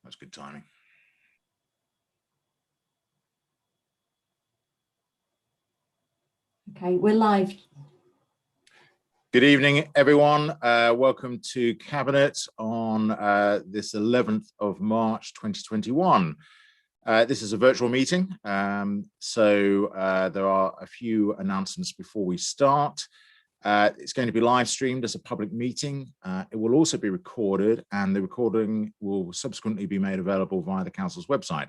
That's good timing. Okay, we're live. Good evening, everyone. Welcome to Cabinet on this 11th of March 2021. This is a virtual meeting, so there are a few announcements before we start. It's going to be live streamed as a public meeting. It will also be recorded, and the recording will subsequently be made available via the Council's website.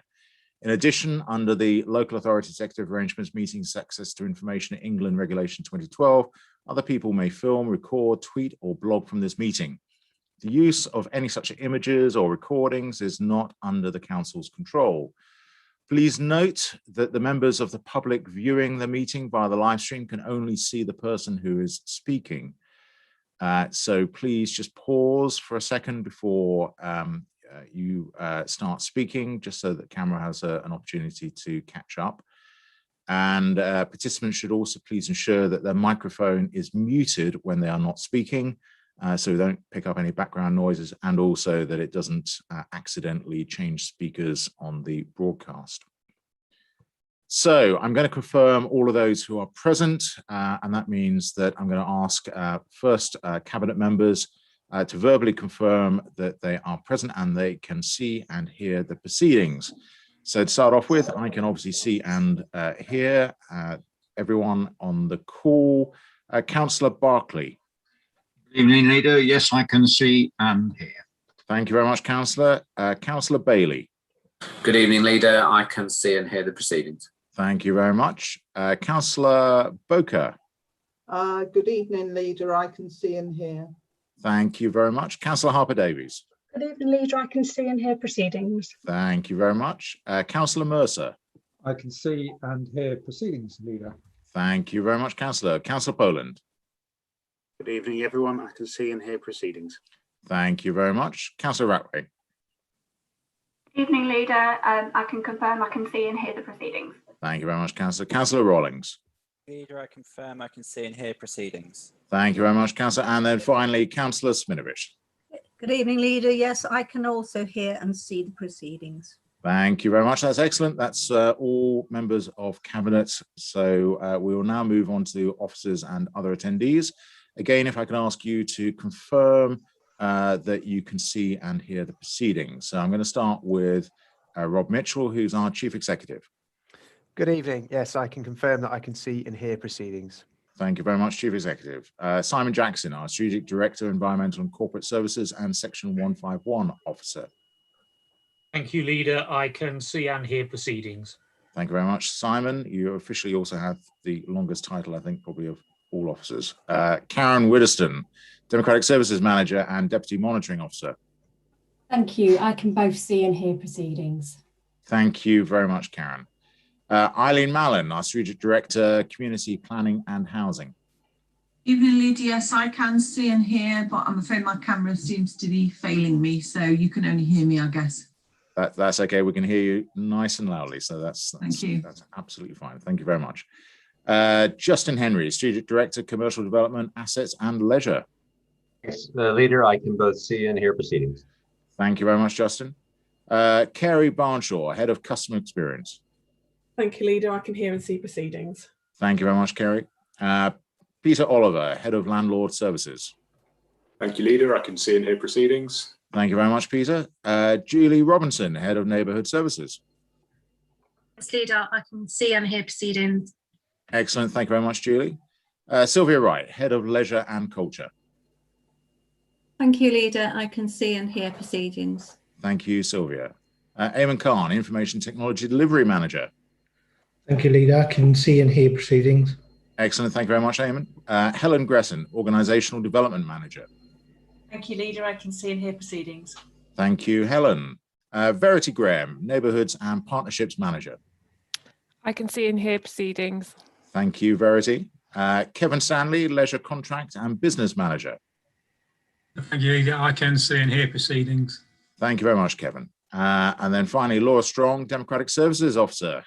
In addition, under the Local Authority Executive Arrangements Meetings Access to Information in England Regulation 2012, other people may film, record, tweet, or blog from this meeting. The use of any such images or recordings is not under the Council's control. Please note that the members of the public viewing the meeting via the live stream can only see the person who is speaking. So please just pause for a second before you start speaking, just so that the camera has an opportunity to catch up. And participants should also please ensure that their microphone is muted when they are not speaking, so we don't pick up any background noises, and also that it doesn't accidentally change speakers on the broadcast. So I'm going to confirm all of those who are present, and that means that I'm going to ask first Cabinet members to verbally confirm that they are present and they can see and hear the proceedings. So to start off with, I can obviously see and hear everyone on the call. Councillor Barclay. Good evening, Leader. Yes, I can see and hear. Thank you very much, Councillor. Councillor Bailey. Good evening, Leader. I can see and hear the proceedings. Thank you very much. Councillor Boker. Good evening, Leader. I can see and hear. Thank you very much. Councillor Harper-Davies. Good evening, Leader. I can see and hear proceedings. Thank you very much. Councillor Mercer. I can see and hear proceedings, Leader. Thank you very much, Councillor. Councillor Poland. Good evening, everyone. I can see and hear proceedings. Thank you very much. Councillor Ratway. Good evening, Leader. I can confirm I can see and hear the proceedings. Thank you very much, Councillor. Councillor Rawlings. Leader, I confirm I can see and hear proceedings. Thank you very much, Councillor. And then finally, Councillor Sminovich. Good evening, Leader. Yes, I can also hear and see the proceedings. Thank you very much. That's excellent. That's all members of Cabinet. So we will now move on to officers and other attendees. Again, if I can ask you to confirm that you can see and hear the proceedings. So I'm going to start with Rob Mitchell, who's our Chief Executive. Good evening. Yes, I can confirm that I can see and hear proceedings. Thank you very much, Chief Executive. Simon Jackson, our Strategic Director, Environmental and Corporate Services and Section 151 Officer. Thank you, Leader. I can see and hear proceedings. Thank you very much, Simon. You officially also have the longest title, I think, probably of all officers. Karen Widdowston, Democratic Services Manager and Deputy Monitoring Officer. Thank you. I can both see and hear proceedings. Thank you very much, Karen. Eileen Mallon, our Strategic Director, Community Planning and Housing. Evening, Leader. Yes, I can see and hear, but I'm afraid my camera seems to be failing me, so you can only hear me, I guess. That's okay. We can hear you nice and loudly, so that's Thank you. That's absolutely fine. Thank you very much. Justin Henry, Strategic Director, Commercial Development, Assets and Leisure. Yes, Leader, I can both see and hear proceedings. Thank you very much, Justin. Kerry Barnshaw, Head of Customer Experience. Thank you, Leader. I can hear and see proceedings. Thank you very much, Kerry. Peter Oliver, Head of Landlord Services. Thank you, Leader. I can see and hear proceedings. Thank you very much, Peter. Julie Robinson, Head of Neighbourhood Services. Yes, Leader. I can see and hear proceedings. Excellent. Thank you very much, Julie. Sylvia Wright, Head of Leisure and Culture. Thank you, Leader. I can see and hear proceedings. Thank you, Sylvia. Eamon Khan, Information Technology Delivery Manager. Thank you, Leader. I can see and hear proceedings. Excellent. Thank you very much, Eamon. Helen Gresson, Organisational Development Manager. Thank you, Leader. I can see and hear proceedings. Thank you, Helen. Verity Graham, Neighbourhoods and Partnerships Manager. I can see and hear proceedings. Thank you, Verity. Kevin Stanley, Leisure Contract and Business Manager. Thank you, Leader. I can see and hear proceedings. Thank you very much, Kevin. And then finally, Laura Strong, Democratic Services Officer.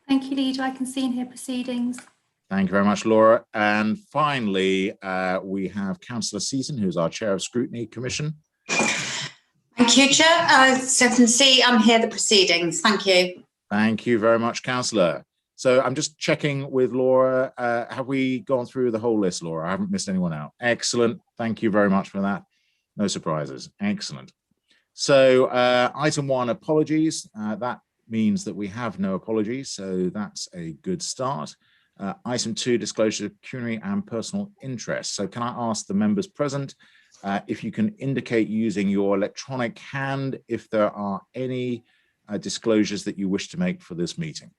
Thank you, Leader. I can see and hear proceedings. Thank you very much, Laura. And finally, we have Councillor Seaton, who's our Chair of Scrutiny Commission. Thank Thank you, Chair. So I can see and hear the proceedings. Thank you. Thank you very much, Councillor. So I'm just checking with Laura. Have we gone through the whole list, Laura? I haven't missed anyone out. Excellent. Thank you very much for that. No surprises. Excellent. So item 1, apologies. That means that we have no apologies. So that's a good start. Item 2, disclosure of pecuniary and personal interest. So can I ask the members present if you can indicate using your electronic hand if there are any disclosures that you wish to make for this meeting?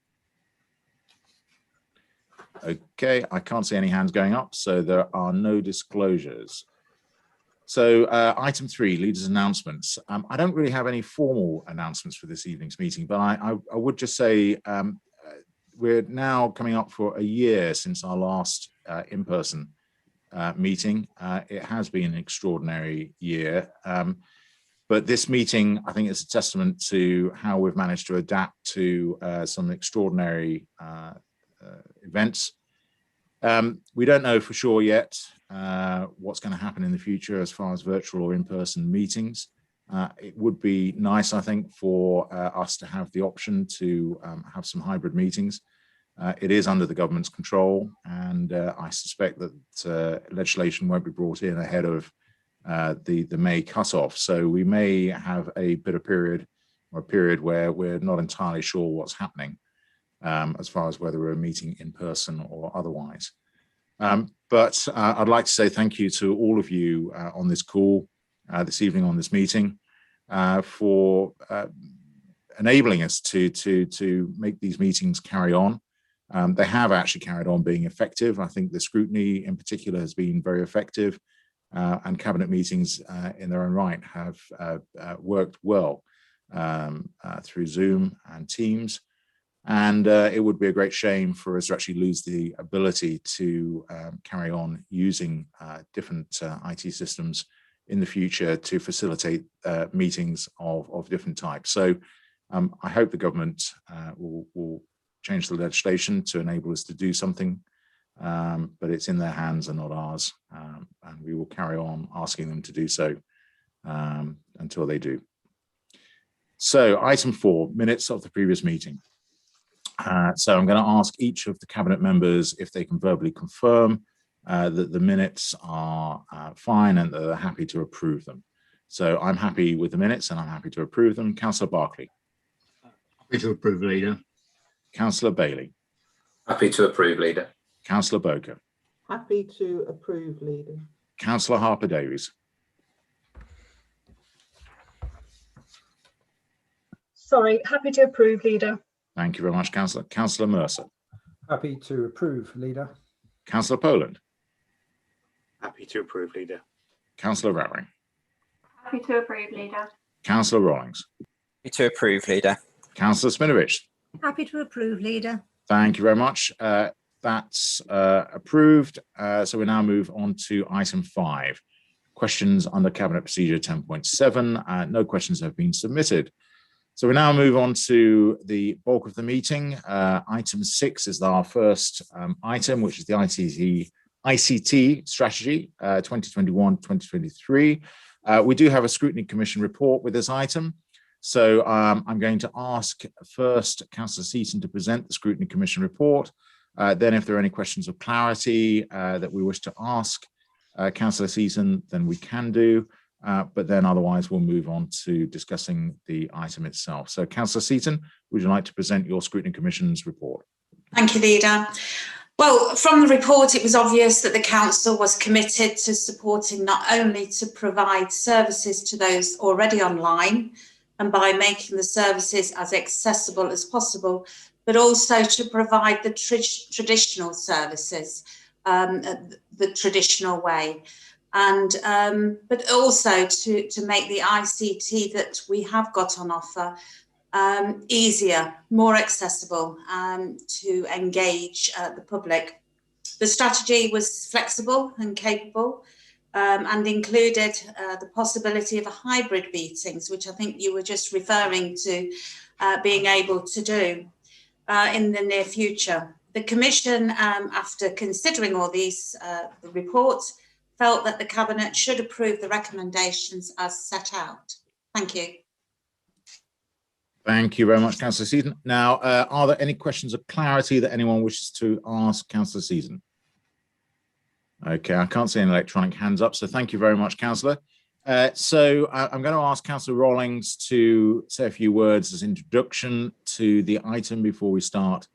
Okay, I can't see any hands going up, so there are no disclosures. So item 3, leaders' announcements. I don't really have any formal announcements for this evening's meeting, but I would just say we're now coming up for a year since our last in-person meeting. It has been an extraordinary year, but this meeting, I think, is a testament to how we've managed to adapt to some extraordinary events. We don't know for sure yet what's going to happen in the future as far as virtual or in-person meetings. It would be nice, I think, for us to have the option to have some hybrid meetings. It is under the government's control, and I suspect that legislation won't be brought in ahead of the May cutoff. So we may have a bit of period where we're not entirely sure what's happening as far as whether we're meeting in person or otherwise. But I'd like to say thank you to all of you on this call this evening on this meeting for enabling us to make these meetings carry on. They have actually carried on being effective. I think the scrutiny in particular has been very effective, and cabinet meetings in their own right have worked well through Zoom and Teams. And it would be a great shame for us to actually lose the ability to carry on using different IT systems in the future to facilitate meetings of different types. So I hope the government will change the legislation to enable us to do something, but it's in their hands and not ours. And we will carry on asking them to do so until they do. So item 4, minutes of the previous meeting. So I'm going to ask each of the cabinet members if they can verbally confirm that the minutes are fine and that they're happy to approve them. So I'm happy with the minutes and I'm happy to approve them. Councillor Barclay. Happy to approve, Leader. Councillor Bailey. Happy to approve, Leader. Councillor Boker. Happy to approve, Leader. Councillor Harper-Davies. Sorry, happy to approve, Leader. Thank you very much, Councillor. Councillor Mercer. Happy to approve, Leader. Councillor Poland. Happy to approve, Leader. Councillor Rattling. Happy to approve, Leader. Councillor Rawlings. Happy to approve, Leader. Councillor Spinovich. Happy to approve, Leader. Thank you very much. That's approved. So we now move on to item 5. Questions under Cabinet Procedure 10.7. No questions have been submitted. So we now move on to the bulk of the meeting. Item 6 is our first item, which is the ICT Strategy 2021-2023. We do have a Scrutiny Commission report with this item. So I'm going to ask first Councillor Seaton to present the Scrutiny Commission report. Then if there are any questions of clarity that we wish to ask Councillor Seaton, then we can do. But then otherwise we'll move on to discussing the item itself. So Councillor Seaton, would you like to present your Scrutiny Commission's report? Thank you, Leader. Well, from the report, it was obvious that the Council was committed to supporting not only to provide services to those already online and by making the services as accessible as possible, but also to provide the traditional services the traditional way. And but also to make the ICT that we have got on offer easier, more accessible to engage the public. The strategy was flexible and capable and included the possibility of a hybrid meetings, which I think you were just referring to being able to do in the near future. The Commission, after considering all these reports, felt that the Cabinet should approve the recommendations as set out. Thank you. Thank you very much, Councillor Seaton. Now, are there any questions of clarity that anyone wishes to ask Councillor Seaton? Okay, I can't see any electronic hands up, so thank you very much, Councillor. So I'm going to ask Councillor Rawlings to say a few words as introduction to the item before we start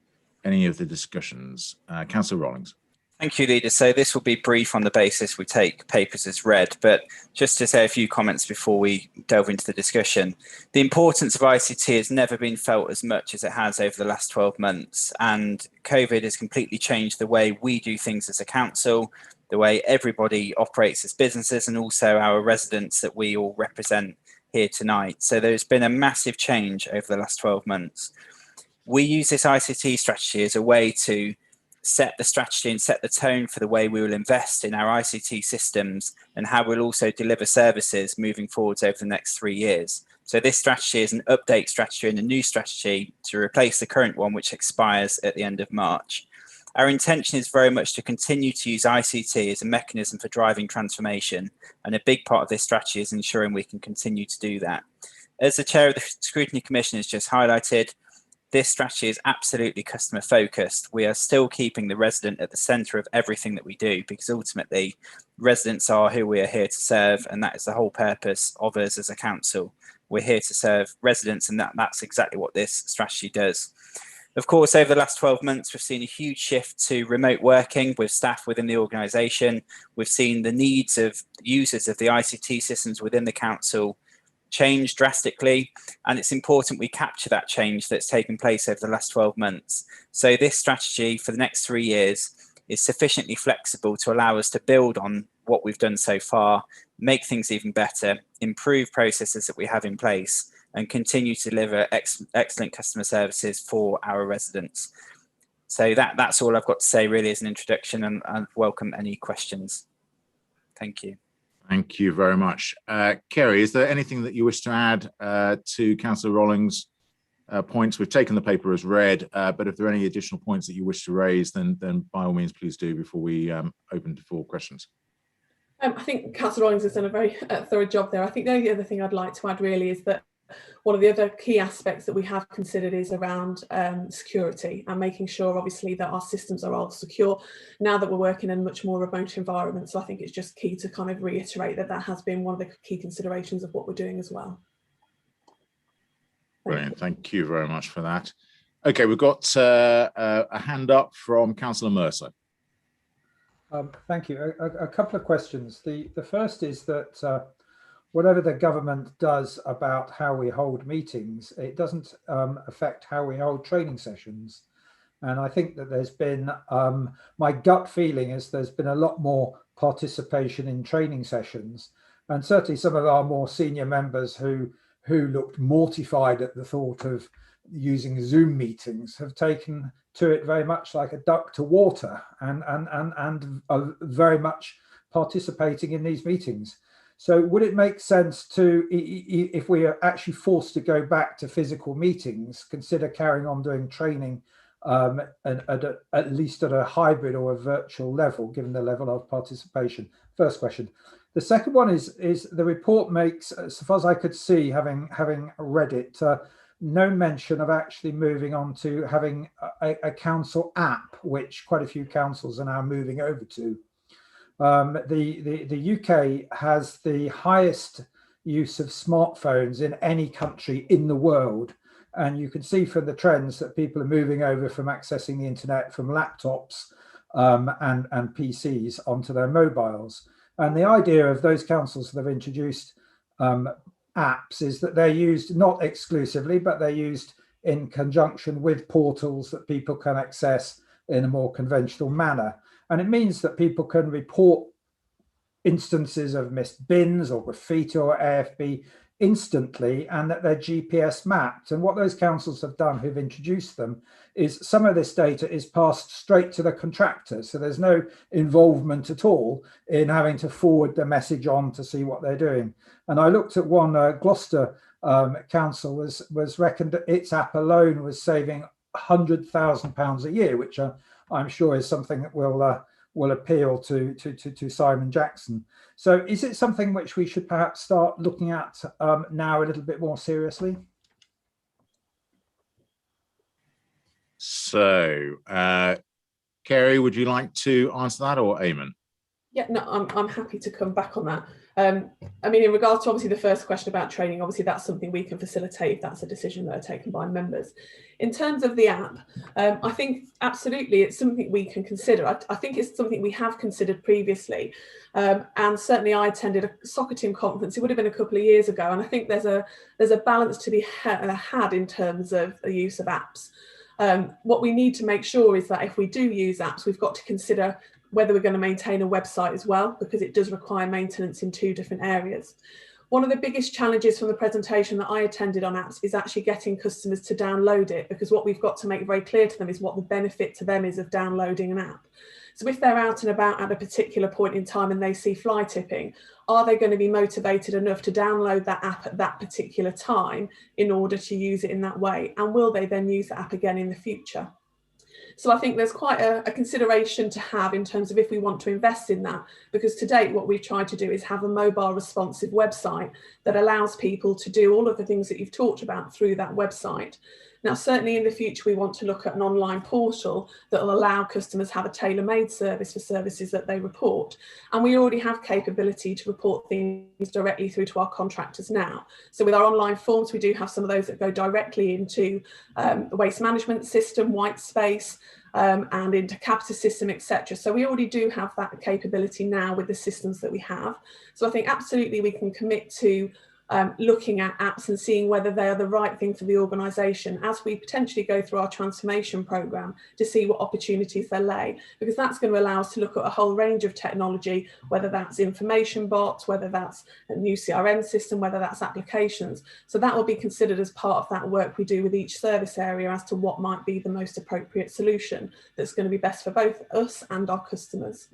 any of the discussions. Councillor Rawlings. Thank you, Leader. So this will be brief on the basis we take papers as read, but just to say a few comments before we delve into the discussion. The importance of ICT has never been felt as much as it has over the last 12 months, and COVID has completely changed the way we do things as a council, the way everybody operates as businesses, and also our residents that we all represent here tonight. So there's been a massive change over the last 12 months. We use this ICT strategy as a way to set the strategy and set the tone for the way we will invest in our ICT systems and how we'll also deliver services moving forwards over the next 3 years. So this strategy is an update strategy and a new strategy to replace the current one, which expires at the end of March. Our intention is very much to continue to use ICT as a mechanism for driving transformation, and a big part of this strategy is ensuring we can continue to do that. As the Chair of the Scrutiny Commission has just highlighted, this strategy is absolutely customer focused. We are still keeping the resident at the centre of everything that we do, because ultimately residents are who we are here to serve, and that is the whole purpose of us as a council. We're here to serve residents, and that's exactly what this strategy does. Of course, over the last 12 months, we've seen a huge shift to remote working with staff within the organisation. We've seen the needs of users of the ICT systems within the council change drastically, and it's important we capture that change that's taken place over the last 12 months. So this strategy for the next 3 years is sufficiently flexible to allow us to build on what we've done so far, make things even better, improve processes that we have in place, and continue to deliver excellent customer services for our residents. So that's all I've got to say really as an introduction, and I welcome any questions. Thank you. Thank you very much. Kerry, is there anything that you wish to add to Councillor Rawlings' points? We've taken the paper as read, but if there are any additional points that you wish to raise, then by all means, please do before we open to full questions. I think Councillor Rawlings has done a very thorough job there. I think the only other thing I'd like to add really is that one of the other key aspects that we have considered is around security, and making sure obviously that our systems are all secure now that we're working in a much more remote environment. So I think it's just key to kind of reiterate that that has been one of the key considerations of what we're doing as well. Brilliant. Thank you very much for that. Okay, we've got a hand up from Councillor Mercer. Thank you. A couple of questions. The first is that whatever the government does about how we hold meetings, it doesn't affect how we hold training sessions. And I think that there's been, my gut feeling is there's been a lot more participation in training sessions. And certainly some of our more senior members who looked mortified at the thought of using Zoom meetings have taken to it very much like a duck to water, and are very much participating in these meetings. So would it make sense to, if we are actually forced to go back to physical meetings, consider carrying on doing training at least at a hybrid or a virtual level, given the level of participation? First question. The second one is the report makes, as far as I could see, having read it, no mention of actually moving on to having a council app, which quite a few councils are now moving over to. The UK has the highest use of smartphones in any country in the world, and you can see from the trends that people are moving over from accessing the internet from laptops and PCs onto their mobiles. And the idea of those councils that have introduced apps is that they're used not exclusively, but they're used in conjunction with portals that people can access in a more conventional manner. And it means that people can report instances of missed bins or graffiti or AFB instantly, and that they're GPS mapped. And what those councils have done who've introduced them is some of this data is passed straight to the contractor. So there's no involvement at all in having to forward the message on to see what they're doing. And I looked at one, Gloucester council was reckoned that its app alone was saving £100,000 a year, which I'm sure is something that will will appeal to Simon Jackson. So is it something which we should perhaps start looking at now a little bit more seriously? So, Kerry, would you like to answer that, or Eamon? Yeah, no, I'm happy to come back on that. I mean, in regards to obviously the first question about training, obviously that's something we can facilitate if that's a decision that are taken by members. In terms of the app, I think absolutely it's something we can consider. I think it's something we have considered previously. And certainly I attended a soccer team conference, it would have been a couple of years ago. And I think there's a balance to be had in terms of the use of apps. What we need to make sure is that if we do use apps, we've got to consider whether we're going to maintain a website as well, because it does require maintenance in two different areas. One of the biggest challenges from the presentation that I attended on apps is actually getting customers to download it, because what we've got to make very clear to them is what the benefit to them is of downloading an app. So if they're out and about at a particular point in time and they see fly tipping, are they going to be motivated enough to download that app at that particular time in order to use it in that way? And will they then use the app again in the future? So I think there's quite a consideration to have in terms of if we want to invest in that, because to date what we've tried to do is have a mobile responsive website that allows people to do all of the things that you've talked about through that website. Now, certainly in the future, we want to look at an online portal that will allow customers to have a tailor-made service for services that they report. And we already have capability to report things directly through to our contractors now. So with our online forms, we do have some of those that go directly into the waste management system, Whitespace, and into Capita system, etc. So we already do have that capability now with the systems that we have. So I think absolutely we can commit to looking at apps and seeing whether they are the right thing for the organisation as we potentially go through our transformation programme to see what opportunities there lay, because that's going to allow us to look at a whole range of technology, whether that's information bots, whether that's a new CRM system, whether that's applications. So that will be considered as part of that work we do with each service area as to what might be the most appropriate solution that's going to be best for both us and our customers.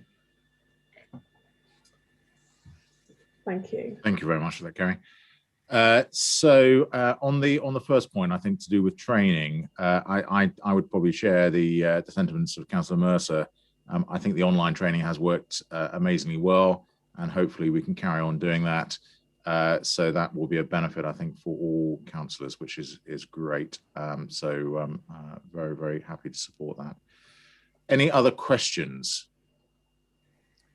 Thank you. Thank you very much for that, Kerry. So on the first point, I think to do with training, I would probably share the sentiments of Councillor Mercer. I think the online training has worked amazingly well, and hopefully we can carry on doing that. So that will be a benefit, I think, for all councillors, which is great. Very, very happy to support that. Any other questions?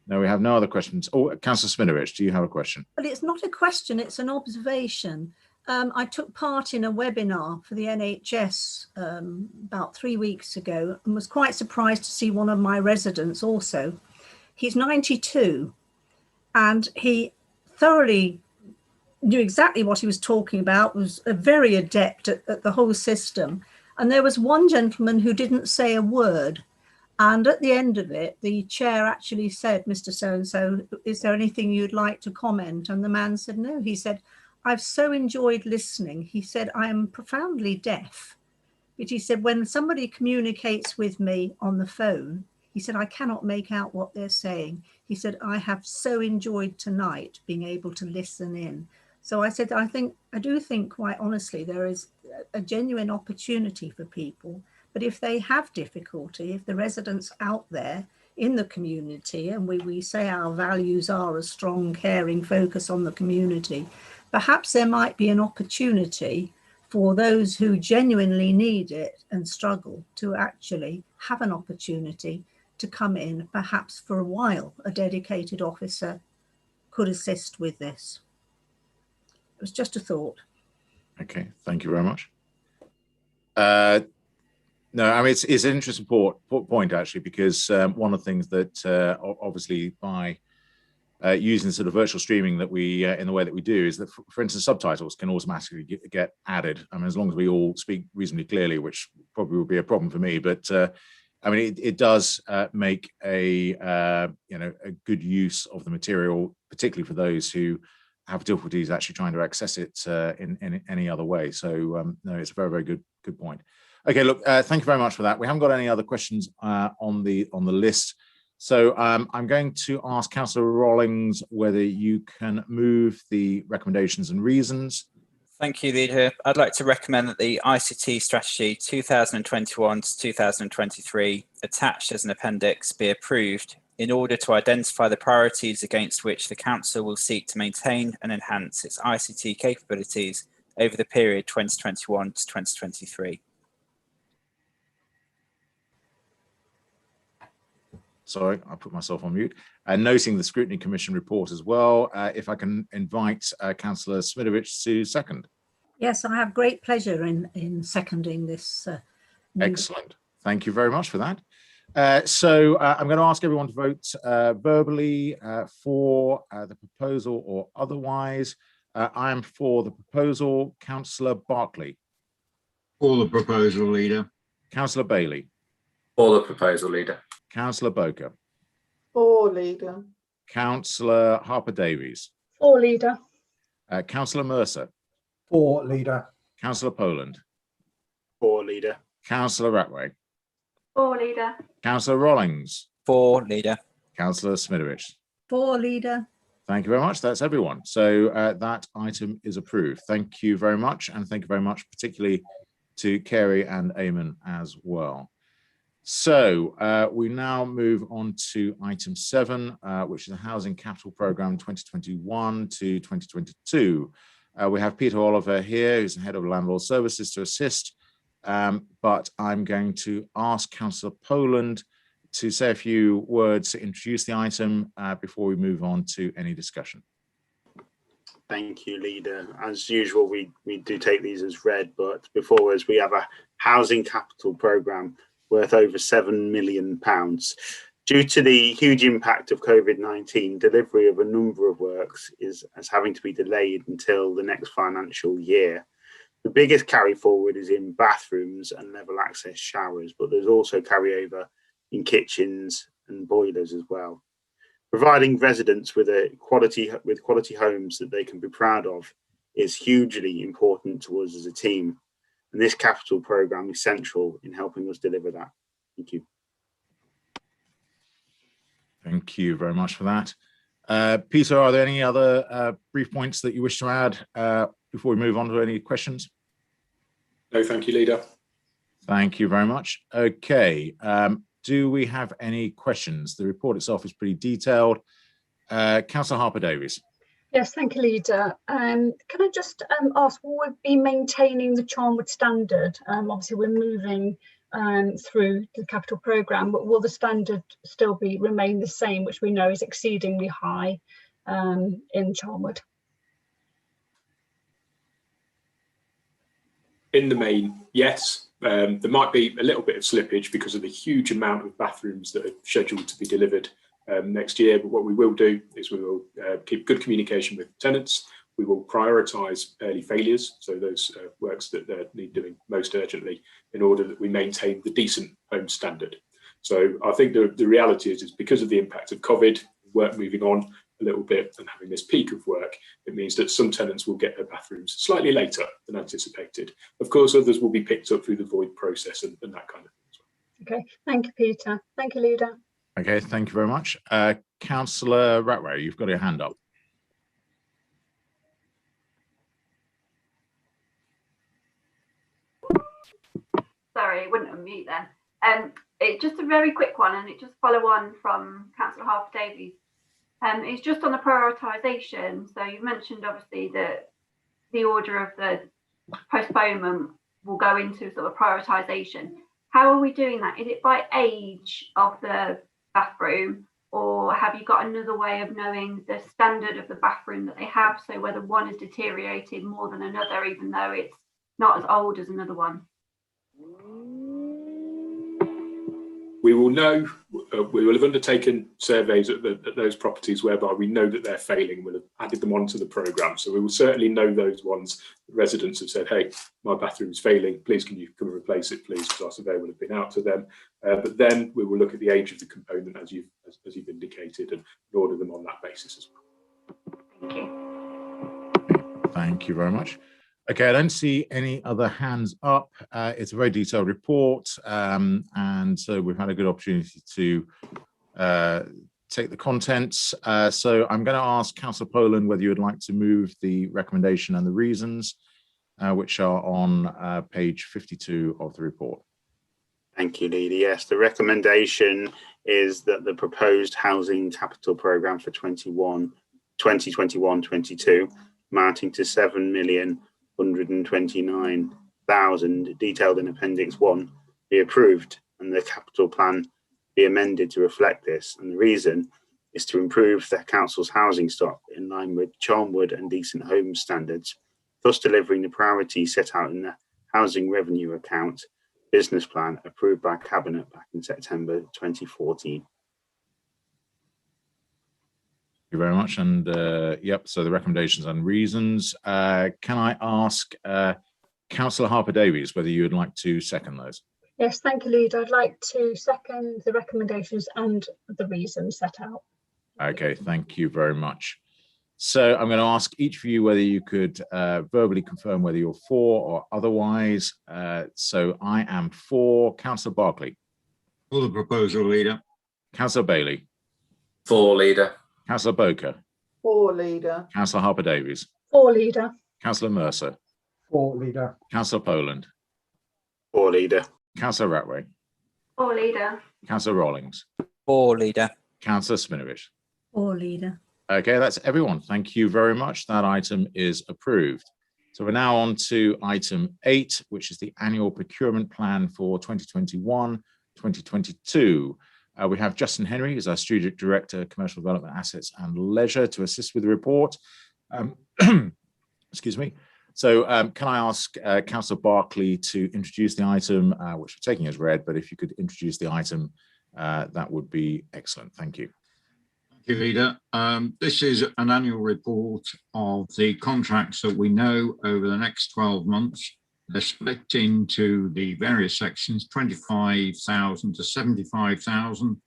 No, we have no other questions. Oh, Councillor Sminovich, do you have a question? Well, it's not a question, it's an observation. I took part in a webinar for the NHS about 3 weeks ago and was quite surprised to see one of my residents also. He's 92 and he thoroughly knew exactly what he was talking about, was very adept at the whole system. And there was one gentleman who didn't say a word. And at the end of it, the chair actually said, Mr. So-and-so, is there anything you'd like to comment? And the man said, no. He said, I've so enjoyed listening. He said, I am profoundly deaf. But he said, when somebody communicates with me on the phone, he said, I cannot make out what they're saying. He said, I have so enjoyed tonight being able to listen in. So I said, I do think quite honestly, there is a genuine opportunity for people. But if they have difficulty, if the residents out there in the community, and we say our values are a strong, caring focus on the community, perhaps there might be an opportunity for those who genuinely need it and struggle to actually have an opportunity to come in, perhaps for a while. A dedicated officer could assist with this. It was just a thought. Okay, thank you very much. No, I mean, it's an interesting point actually, because one of the things that obviously by using sort of virtual streaming that we in the way that we do is that, for instance, subtitles can automatically get added. I mean, as long as we all speak reasonably clearly, which probably would be a problem for me, but I mean, it does make a good use of the material, particularly for those who have difficulties actually trying to access it in any other way. So no, it's a very, very good point. Okay, look, thank you very much for that. We haven't got any other questions on the list. So I'm going to ask Councillor Rawlings whether you can move the recommendations and reasons. Thank you, Leader. I'd like to recommend that the ICT Strategy 2021 to 2023, attached as an appendix, be approved in order to identify the priorities against which the Council will seek to maintain and enhance its ICT capabilities over the period 2021 to 2023. Sorry, I put myself on mute. Noting the Scrutiny Commission report as well, if I can invite Councillor Smidovic to second. Yes, I have great pleasure in seconding this. Excellent. Thank you very much for that. So I'm going to ask everyone to vote verbally for the proposal or otherwise. I am for the proposal. Councillor Barclay. For the proposal, Leader. Councillor Bailey. For the proposal, Leader. Councillor Boker. For, Leader. Councillor Harper-Davies. For, Leader. Councillor Mercer. For, Leader. Councillor Poland. For, Leader. Councillor Ratway. For, Leader. Councillor Rollings. For, Leader. Councillor Smidovic. For, Leader. Thank you very much. That's everyone. So that item is approved. Thank you very much. And thank you very much, particularly to Kerry and Eamon as well. So we now move on to item 7, which is the Housing Capital Programme 2021 to 2022. We have Peter Oliver here, who's the Head of Landlord Services, to assist. But I'm going to ask Councillor Poland to say a few words to introduce the item before we move on to any discussion. Thank you, Leader. As usual, we do take these as read, but before us, we have a housing capital programme worth over £7 million. Due to the huge impact of COVID-19, delivery of a number of works is having to be delayed until the next financial year. The biggest carry forward is in bathrooms and level access showers, but there's also carryover in kitchens and boilers as well. Providing residents with quality homes that they can be proud of is hugely important to us as a team. And this capital programme is central in helping us deliver that. Thank you. Thank you very much for that. Peter, are there any other brief points that you wish to add before we move on to any questions? No, thank you, Leader. Thank you very much. Okay, do we have any questions? The report itself is pretty detailed. Councillor Harper-Davies. Yes, thank you, Leader. Can I just ask, will we be maintaining the Charnwood standard? Obviously, we're moving through the capital programme, but will the standard still remain the same, which we know is exceedingly high in Charnwood? In the main, yes. There might be a little bit of slippage because of the huge amount of bathrooms that are scheduled to be delivered next year, but what we will do is we will keep good communication with tenants. We will prioritise early failures, so those works that need doing most urgently, in order that we maintain the decent home standard. So I think the reality is because of the impact of COVID, work moving on a little bit and having this peak of work, it means that some tenants will get their bathrooms slightly later than anticipated. Of course, others will be picked up through the void process and that kind of thing as well. Okay, thank you, Peter. Thank you, Leader. Okay, thank you very much. Councillor Ratway, you've got your hand up. Sorry, it wouldn't unmute then. It's just a very quick one, and it just follow on from Councillor Harper-Davies. It's just on the prioritisation. So you mentioned obviously that the order of the postponement will go into sort of prioritisation. How are we doing that? Is it by age of the bathroom, or have you got another way of knowing the standard of the bathroom that they have? So whether one is deteriorated more than another, even though it's not as old as another one? We will know, we will have undertaken surveys at those properties whereby we know that they're failing. We'll have added them onto the programme. So we will certainly know those ones. Residents have said, hey, my bathroom's failing, please can you come and replace it, please, because our surveyor will have been out to them. But then we will look at the age of the component as you've indicated and order them on that basis as well. Thank you. Thank you very much. Okay, I don't see any other hands up. It's a very detailed report, and so we've had a good opportunity to take the contents. So I'm going to ask Councillor Poland whether you would like to move the recommendation and the reasons, which are on page 52 of the report. Thank you, Leader. Yes, the recommendation is that the proposed housing capital programme for 2021-22 amounting to 7,129,000 detailed in Appendix 1 be approved and the capital plan be amended to reflect this. And the reason is to improve the council's housing stock in line with Charnwood and Decent Homes standards, thus delivering the priorities set out in the Housing Revenue Account business plan approved by Cabinet back in September 2014. Thank you very much. And yep, so the recommendations and reasons. Can I ask Councillor Harper-Davies whether you would like to second those? Yes, thank you, Leader. I'd like to second the recommendations and the reasons set out. Okay, thank you very much. So I'm going to ask each of you whether you could verbally confirm whether you're for or otherwise. So I am for. Councillor Barclay. For the proposal, Leader. Councillor Bailey. For, Leader. Councillor Boker. For, Leader. Councillor Harper-Davies. For, Leader. Councillor Mercer. For, Leader. Councillor Poland. For, Leader. Councillor Ratway. For, Leader. Councillor Rawlings. For, Leader. Councillor Sminovich. For, Leader. Okay, that's everyone. Thank you very much. That item is approved. So we're now on to item 8, which is the annual procurement plan for 2021-2022. We have Justin Henry, who's our Strategic Director, Commercial Development, Assets and Leisure, to assist with the report. Excuse me. So can I ask Councillor Barclay to introduce the item, which we're taking as read, but if you could introduce the item, that would be excellent. Thank you. Thank you, Leader. This is an annual report of the contracts that we know over the next 12 months. They're split into the various sections, 25,000 to 75,000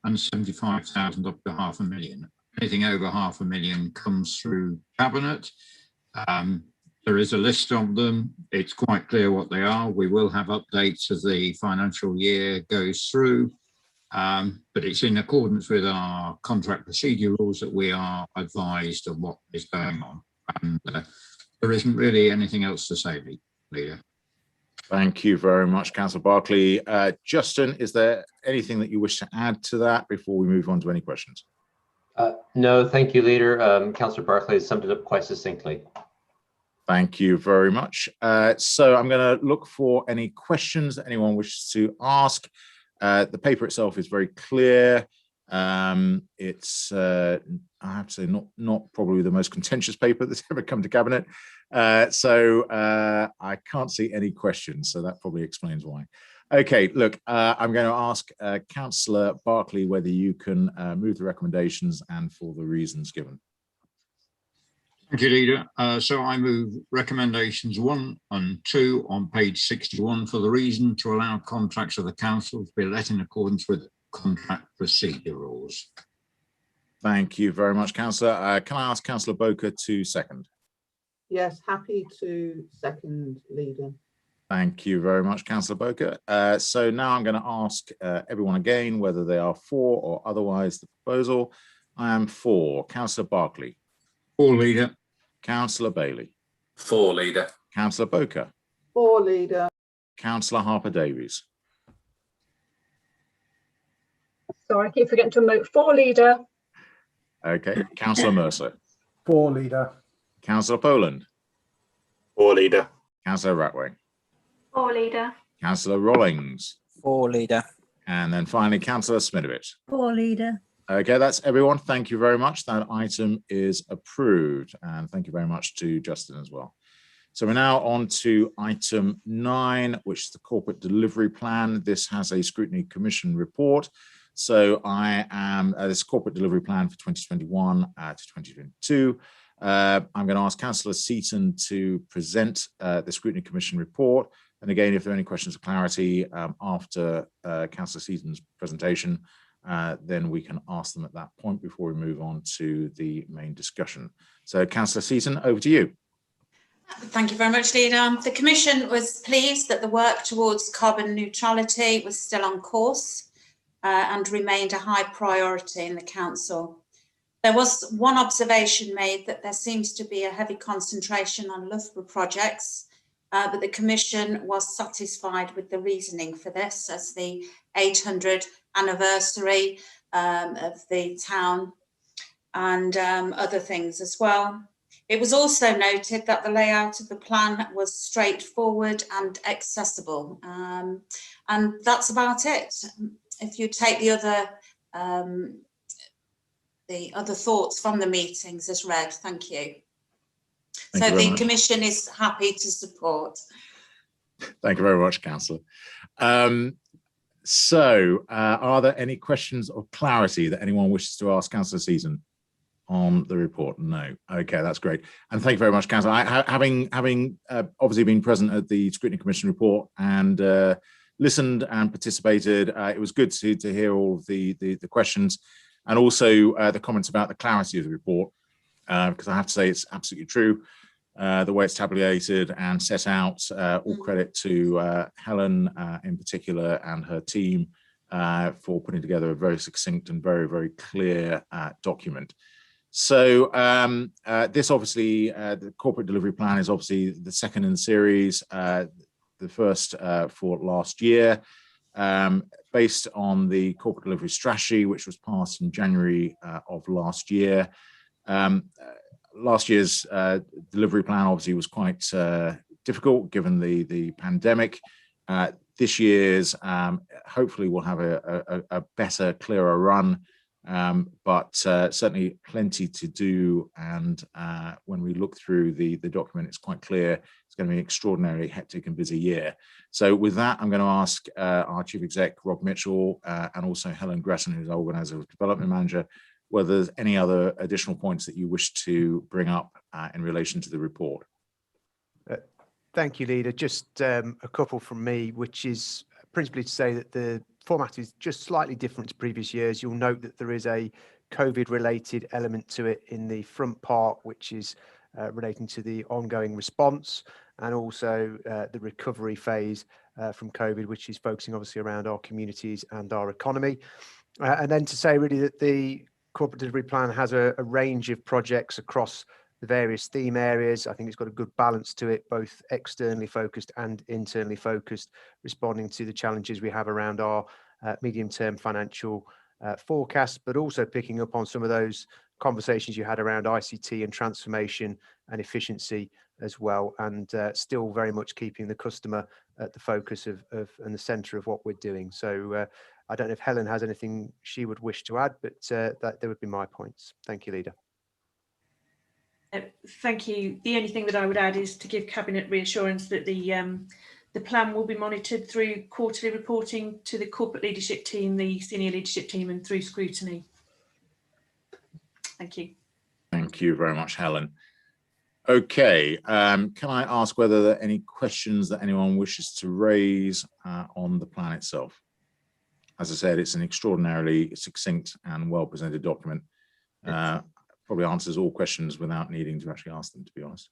and 75,000 up to $500,000. Anything over $500,000 comes through Cabinet. There is a list of them. It's quite clear what they are. We will have updates as the financial year goes through, but it's in accordance with our contract procedure rules that we are advised of what is going on. And there isn't really anything else to say, Leader. Thank you very much, Councillor Barclay. Justin, is there anything that you wish to add to that before we move on to any questions? No, thank you, Leader. Councillor Barclay has summed it up quite succinctly. Thank you very much. So I'm going to look for any questions that anyone wishes to ask. The paper itself is very clear. It's, I have to say, not probably the most contentious paper that's ever come to Cabinet. So I can't see any questions, so that probably explains why. Okay, look, I'm going to ask Councillor Barclay whether you can move the recommendations and for the reasons given. Thank you, Leader. So I move recommendations 1 and 2 on page 61 for the reason to allow contracts of the council to be let in accordance with contract procedure rules. Thank you very much, Councillor. Can I ask Councillor Boker to second? Yes, happy to second, Leader. Thank you very much, Councillor Boker. So now I'm going to ask everyone again whether they are for or otherwise the proposal. I am for. Councillor Barclay. For, Leader. Councillor Bailey. For, Leader. Councillor Boker. For, Leader. Councillor Harper-Davies. Sorry, I keep forgetting to vote for, Leader. Okay. Councillor Mercer. For, Leader. Councillor Poland. For, Leader. Councillor Ratway. For, Leader. Councillor Rawlings. For, Leader. And then finally, Councillor Sminovich. For, Leader. Okay, that's everyone. Thank you very much. That item is approved. And thank you very much to Justin as well. So we're now on to item 9, which is the corporate delivery plan. This has a scrutiny commission report. So I am this corporate delivery plan for 2021 to 2022. I'm going to ask Councillor Seaton to present the scrutiny commission report. And again, if there are any questions of clarity after Councillor Seaton's presentation, then we can ask them at that point before we move on to the main discussion. So Councillor Seaton, over to you. Thank you very much, Leader. The Commission was pleased that the work towards carbon neutrality was still on course and remained a high priority in the Council. There was one observation made that there seems to be a heavy concentration on Loughborough projects, but the Commission was satisfied with the reasoning for this as the 800th anniversary of the town and other things as well. It was also noted that the layout of the plan was straightforward and accessible, and that's about it. If you take the other thoughts from the meetings as read, thank you. So the Commission is happy to support. Thank you very much, Councillor. Are there any questions of clarity that anyone wishes to ask Councillor Season on the report? No. Okay, that's great. And thank you very much, Councillor. Having obviously been present at the Scrutiny Commission report and listened and participated, it was good to hear all of the questions and also the comments about the clarity of the report, because I have to say it's absolutely true. The way it's tabulated and set out, all credit to Helen in particular and her team for putting together a very succinct and very, very clear document. So this obviously, the corporate delivery plan is obviously the second in the series, the first for last year, based on the corporate delivery strategy, which was passed in January of last year. Last year's delivery plan obviously was quite difficult given the pandemic. This year's hopefully will have a better, clearer run, but certainly plenty to do. And when we look through the document, it's quite clear it's going to be an extraordinarily hectic and busy year. So with that, I'm going to ask our Chief Exec, Rob Mitchell, and also Helen Gresson, who's our Organiser Development Manager, whether there's any other additional points that you wish to bring up in relation to the report. Thank you, Leader. Just a couple from me, which is principally to say that the format is just slightly different to previous years. You'll note that there is a COVID-related element to it in the front part, which is relating to the ongoing response and also the recovery phase from COVID, which is focusing obviously around our communities and our economy. And then to say really that the corporate delivery plan has a range of projects across the various theme areas. I think it's got a good balance to it, both externally focused and internally focused, responding to the challenges we have around our medium-term financial forecast, but also picking up on some of those conversations you had around ICT and transformation and efficiency as well, and still very much keeping the customer at the focus of and the centre of what we're doing. So I don't know if Helen has anything she would wish to add, but that would be my points. Thank you, Leader. Thank you. The only thing that I would add is to give Cabinet reassurance that the plan will be monitored through quarterly reporting to the corporate leadership team, the senior leadership team, and through scrutiny. Thank you. Thank you very much, Helen. Okay, can I ask whether there are any questions that anyone wishes to raise on the plan itself? As I said, it's an extraordinarily succinct and well-presented document. Probably answers all questions without needing to actually ask them, to be honest.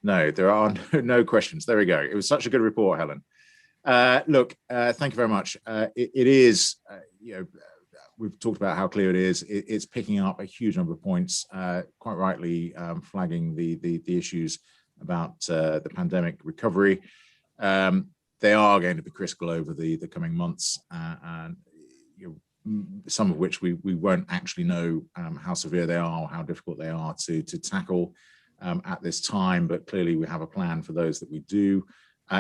No, there are no questions. There we go. It was such a good report, Helen. Look, thank you very much. It is, you know, we've talked about how clear it is. It's picking up a huge number of points, quite rightly flagging the issues about the pandemic recovery. They are going to be critical over the coming months, and you know, some of which we won't actually know how severe they are or how difficult they are to tackle at this time, but clearly we have a plan for those that we do,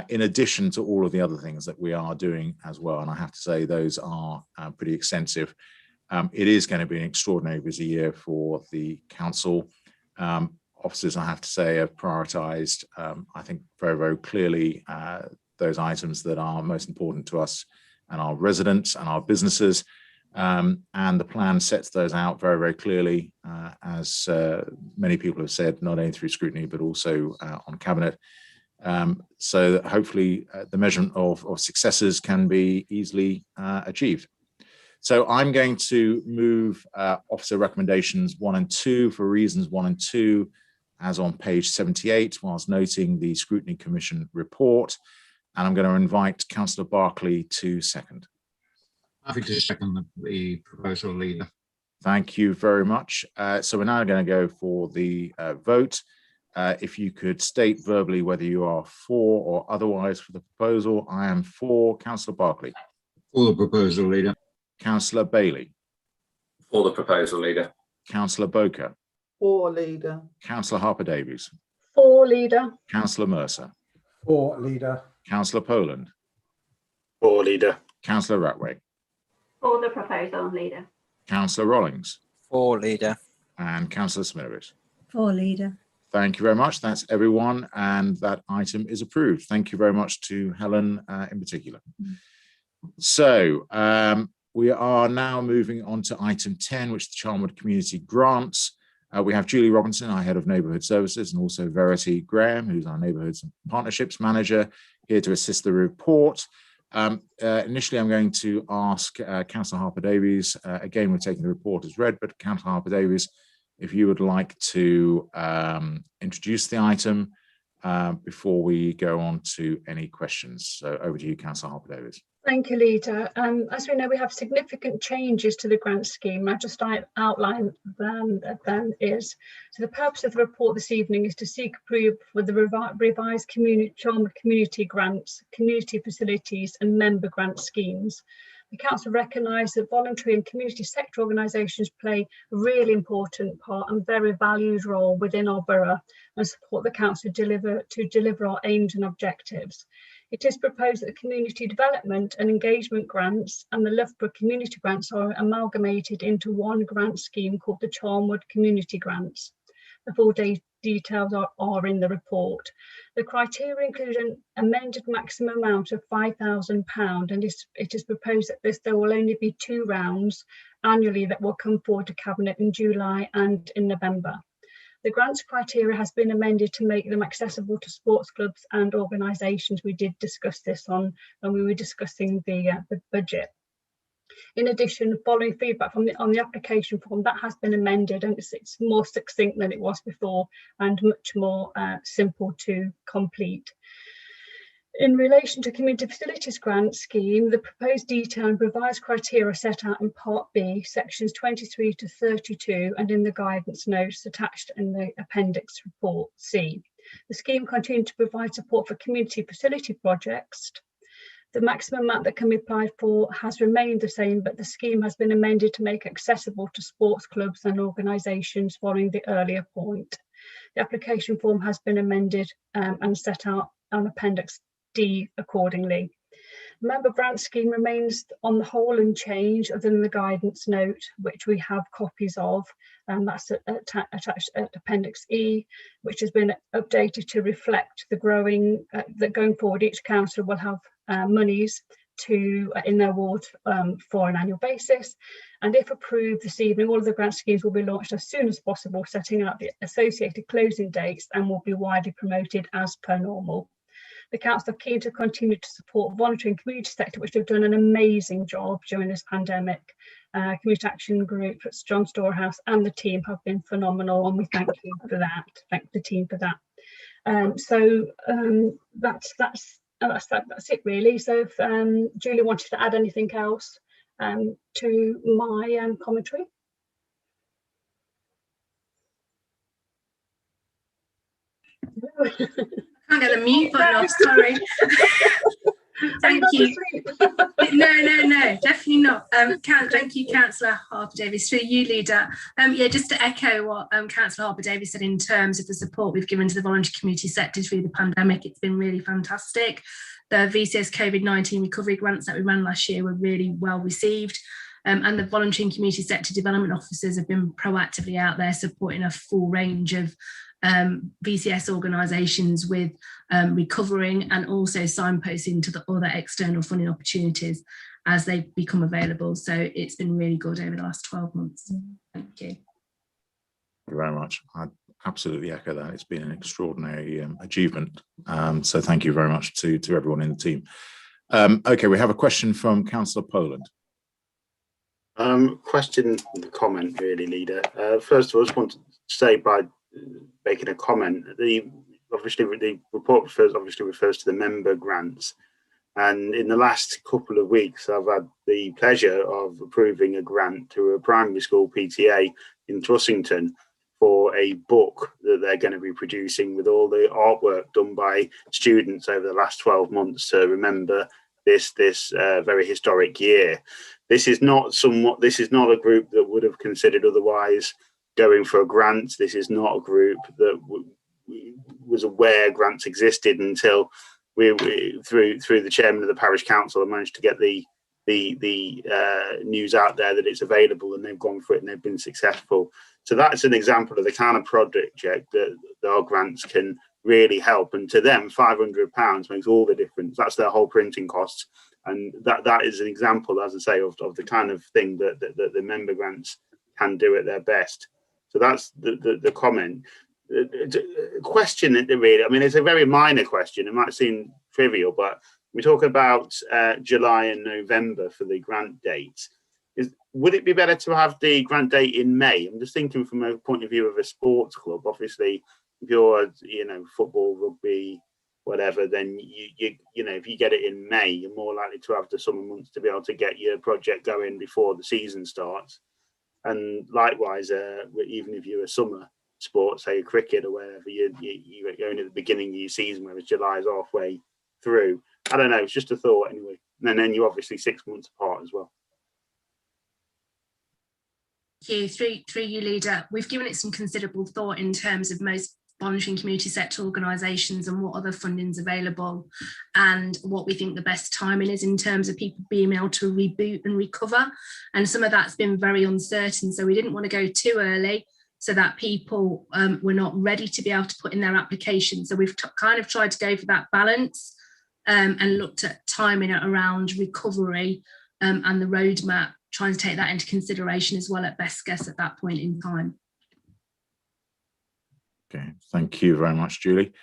in addition to all of the other things that we are doing as well. And I have to say those are pretty extensive. It is going to be an extraordinarily busy year for the council. Officers, I have to say, have prioritised, I think, very, very clearly those items that are most important to us and our residents and our businesses. And the plan sets those out very, very clearly, as many people have said, not only through scrutiny, but also on Cabinet. So that hopefully the measurement of successes can be easily achieved. So I'm going to move officer recommendations 1 and 2 for reasons 1 and 2, as on page 78, whilst noting the Scrutiny Commission report. And I'm going to invite Councillor Barclay to second. Happy to second the proposal, Leader. Thank you very much. So we're now going to go for the vote. if you could state verbally whether you are for or otherwise for the proposal. I am for. Councillor Barclay. For the proposal, Leader. Councillor Bailey. For the proposal, Leader. Councillor Boker. For, Leader. Councillor Harper-Davies. For, Leader. Councillor Mercer. For, Leader. Councillor Poland. For, Leader. Councillor Ratway. For the proposal, Leader. Councillor Rollings. For, Leader. And Councillor Smirris. For, Leader. Thank you very much. That's everyone, and that item is approved. Thank you very much to Helen in particular. So we are now moving on to item 10, which is the Charnwood Community Grants. We have Julie Robinson, our Head of Neighbourhood Services, and also Verity Graham, who's our Neighbourhoods and Partnerships Manager, here to assist the report. Initially, I'm going to ask Councillor Harper-Davies, again, we're taking the report as read, but Councillor Harper-Davies, if you would like to introduce the item before we go on to any questions. So over to you, Councillor Harper-Davies. Thank you, Leader. As we know, we have significant changes to the grant scheme. I just outline them is. So the purpose of the report this evening is to seek approval for the revised Charnwood community grants, community facilities and member grant schemes. The Council recognises that voluntary and community sector organisations play a really important part and very valued role within our borough and support the Council to deliver our aims and objectives. It is proposed that the community development and engagement grants and the Loughborough community grants are amalgamated into one grant scheme called the Charnwood Community Grants. The full details are in the report. The criteria include an amended maximum amount of £5,000, and it is proposed that there will only be 2 rounds annually that will come forward to Cabinet in July and in November. The grants criteria has been amended to make them accessible to sports clubs and organisations. We did discuss this when we were discussing the budget. In addition, following feedback on the application form, that has been amended and it's more succinct than it was before and much more simple to complete. In relation to Community Facilities Grant Scheme, the proposed detail and revised criteria set out in Part B, sections 23 to 32, and in the guidance notes attached in the Appendix Report C. The scheme continued to provide support for community facility projects. The maximum amount that can be applied for has remained the same, but the scheme has been amended to make accessible to sports clubs and organisations following the earlier point. The application form has been amended and set out on Appendix D accordingly. The member grant scheme remains on the whole unchanged other than the guidance note, which we have copies of, and that's attached at Appendix E, which has been updated to reflect the growing, that going forward each council will have monies in their ward for an annual basis, and if approved this evening, all of the grant schemes will be launched as soon as possible, setting out the associated closing dates, and will be widely promoted as per normal. The Council are keen to continue to support voluntary and community sector, which have done an amazing job during this pandemic. Community Action Group, John Storehouse and the team have been phenomenal, and we thank you for that. Thank the team for that. That's it really. So if Julie wanted to add anything else to my commentary. Can't get the mute button off, sorry. Thank you. No, definitely not. Thank you, Councillor Harper-Davies. For you, Leader. Yeah, just to echo what Councillor Harper-Davies said in terms of the support we've given to the voluntary community sector through the pandemic, it's been really fantastic. The VCS COVID-19 recovery grants that we ran last year were really well received. And the voluntary and community sector development officers have been proactively out there supporting a full range of VCS organisations with recovering and also signposting to the other external funding opportunities as they become available. So it's been really good over the last 12 months. Thank you. Thank you very much. I absolutely echo that. It's been an extraordinary achievement. So thank you very much to everyone in the team. Okay, we have a question from Councillor Poland. Question and comment really, Leader. First of all, I just want to say by making a comment, obviously the report refers to the member grants, and in the last couple of weeks I've had the pleasure of approving a grant to a primary school PTA in Trussington for a book that they're going to be producing with all the artwork done by students over the last 12 months to remember this very historic year. This is not a group that would have considered otherwise going for a grant. This is not a group that was aware grants existed until we through the chairman of the parish council managed to get the news out there that it's available, and they've gone for it and they've been successful. So that's an example of the kind of project that our grants can really help. And to them, £500 makes all the difference. That's their whole printing costs. And that is an example, as I say, of the kind of thing that the member grants can do at their best. So that's the comment. Question, really, I mean, it's a very minor question. It might seem trivial, but we talk about July and November for the grant dates. Would it be better to have the grant date in May? I'm just thinking from a point of view of a sports club. Obviously, if you're, football, rugby, whatever, then you know, if you get it in May, you're more likely to have the summer months to be able to get your project going before the season starts. And likewise, even if you're a summer sport, say cricket or whatever, you're going at the beginning of your season, whereas July is halfway through. I don't know, it's just a thought anyway. And then you're obviously 6 months apart as well. Thank you. Through you, Leader. We've given it some considerable thought in terms of most voluntary and community sector organisations and what other funding's available and what we think the best timing is in terms of people being able to reboot and recover. And some of that's been very uncertain. So we didn't want to go too early so that people were not ready to be able to put in their application. So we've kind of tried to go for that balance and looked at timing it around recovery and the roadmap, trying to take that into consideration as well at best guess at that point in time. Okay, thank you very much, Julie.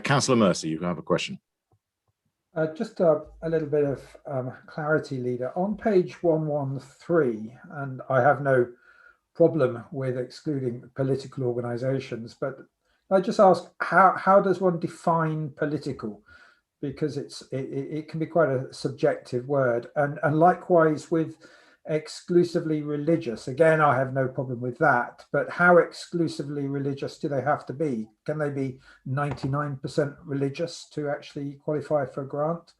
Councillor Mercer, you have a question. Just a little bit of clarity, Leader. On page 113, and I have no problem with excluding political organisations, but I just ask, how does one define political? Because it can be quite a subjective word, and likewise with exclusively religious. Again, I have no problem with that, but how exclusively religious do they have to be? Can they be 99% religious to actually qualify for a grant?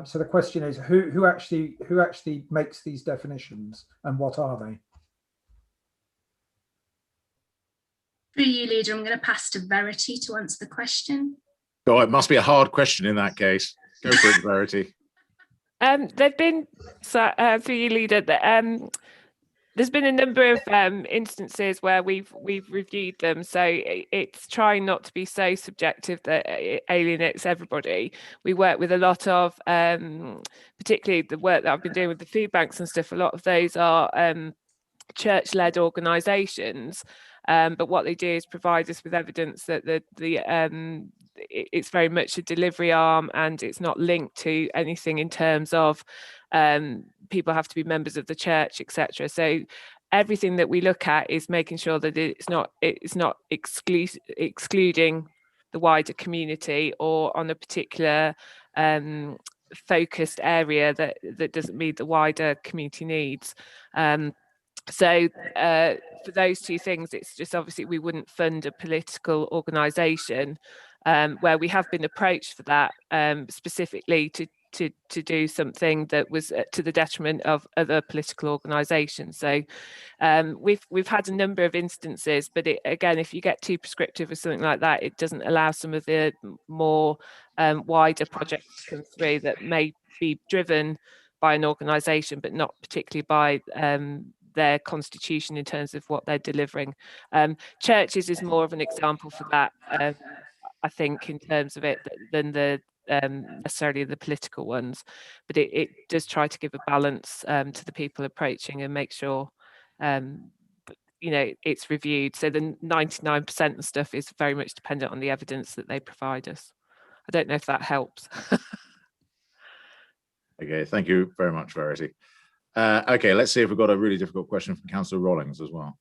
So the question is, who actually makes these definitions, and what are they? Through you, Leader, I'm going to pass to Verity to answer the question. Oh, it must be a hard question in that case. Go for it, Verity. There've been, through you, Leader, there's been a number of instances where we've reviewed them, so it's trying not to be so subjective that it alienates everybody. We work with a lot of, particularly the work that I've been doing with the food banks and stuff, a lot of those are church-led organisations, but what they do is provide us with evidence that it's very much a delivery arm and it's not linked to anything in terms of people have to be members of the church, etc. So everything that we look at is making sure that it's not excluding the wider community or on a particular focused area that doesn't meet the wider community needs. So for those two things, it's just obviously we wouldn't fund a political organisation where we have been approached for that specifically to do something that was to the detriment of other political organisations. So we've had a number of instances, but again, if you get too prescriptive or something like that, it doesn't allow some of the more wider projects to come through that may be driven by an organisation, but not particularly by their constitution in terms of what they're delivering. Churches is more of an example for that, I think, in terms of it than the necessarily the political ones, but it does try to give a balance to the people approaching and make sure it's reviewed. So the 99% of stuff is very much dependent on the evidence that they provide us. I don't know if that helps. Okay, thank you very much, Verity. Okay, let's see if we've got a really difficult question from Councillor Rawlings as well.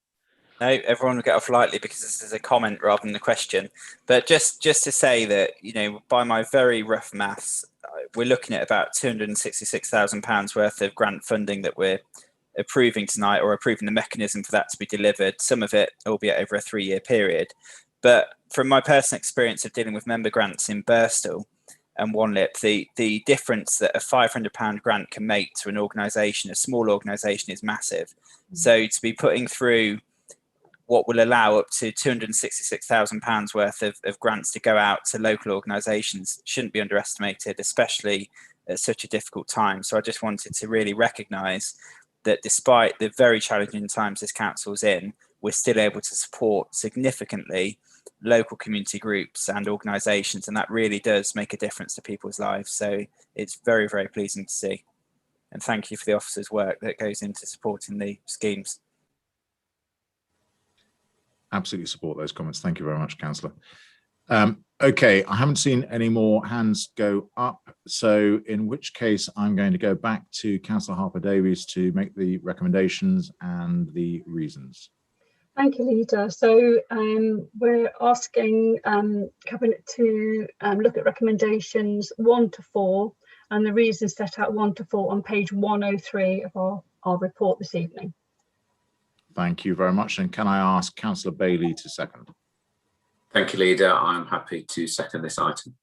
No, everyone will get off lightly because this is a comment rather than a question. But just to say that, by my very rough maths, we're looking at about £266,000 worth of grant funding that we're approving tonight, or approving the mechanism for that to be delivered, some of it, albeit over a 3-year period. But from my personal experience of dealing with member grants in Birstall and Wanlip, the difference that a £500 grant can make to an organisation, a small organisation, is massive. So to be putting through what will allow up to £266,000 worth of grants to go out to local organisations shouldn't be underestimated, especially at such a difficult time. So I just wanted to really recognise that despite the very challenging times this council's in, we're still able to support significantly local community groups and organisations, and that really does make a difference to people's lives. So it's very, very pleasing to see. And thank you for the officers' work that goes into supporting the schemes. Absolutely support those comments. Thank you very much, Councillor. Okay, I haven't seen any more hands go up, so in which case I'm going to go back to Councillor Harper-Davies to make the recommendations and the reasons. Thank you, Leader. So we're asking Cabinet to look at recommendations 1 to 4 and the reasons set out 1 to 4 on page 103 of our report this evening. Thank you very much. And can I ask Councillor Bailey to second? Thank you, Leader. I'm happy to second this item.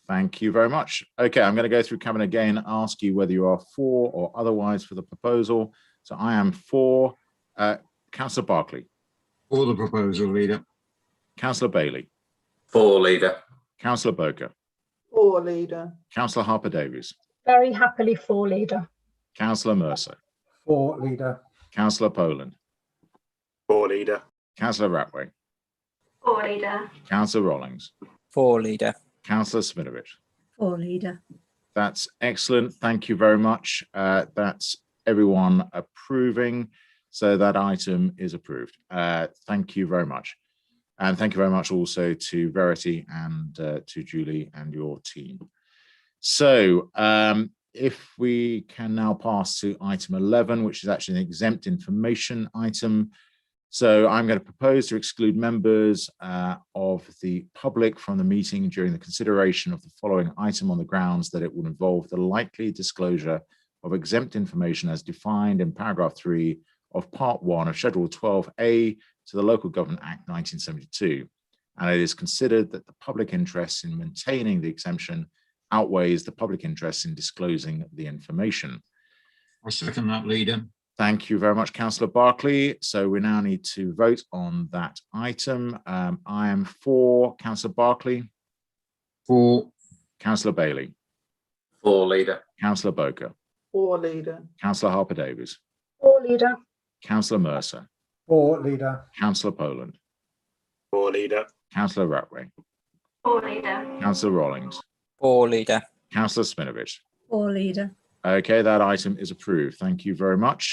Thank you very much. Okay, I'm going to go through Cabinet again and ask you whether you are for or otherwise for the proposal. So I am for. Councillor Barclay. For the proposal, Leader. Councillor Bailey. For, Leader. Councillor Boker. For, Leader. Councillor Harper-Davies. Very happily for, Leader. Councillor Mercer. For, Leader. Councillor Poland. For, Leader. Councillor Ratway. For, Leader. Councillor Rollings. For, Leader. Councillor Sminovich. For, Leader. That's excellent. Thank you very much. That's everyone approving. So that item is approved. Thank you very much. And thank you very much also to Verity and to Julie and your team. So if we can now pass to item 11, which is actually an exempt information item. So I'm going to propose to exclude members of the public from the meeting during the consideration of the following item on the grounds that it would involve the likely disclosure of exempt information as defined in paragraph 3 of Part 1 of Schedule 12A to the Local Government Act 1972. And it is considered that the public interest in maintaining the exemption outweighs the public interest in disclosing the information. I second that, Leader. Thank you very much, Councillor Barclay. So we now need to vote on that item. I am for. Councillor Barclay. For. Councillor Bailey. For, Leader. Councillor Boker. For, Leader. Councillor Harper-Davies. For, Leader. Councillor Mercer. For, Leader. Councillor Poland. For, Leader. Councillor Ratway. For, Leader. Councillor Rollings. For, Leader. Councillor Sminovich. For, Leader. Okay, that item is approved. Thank you very much.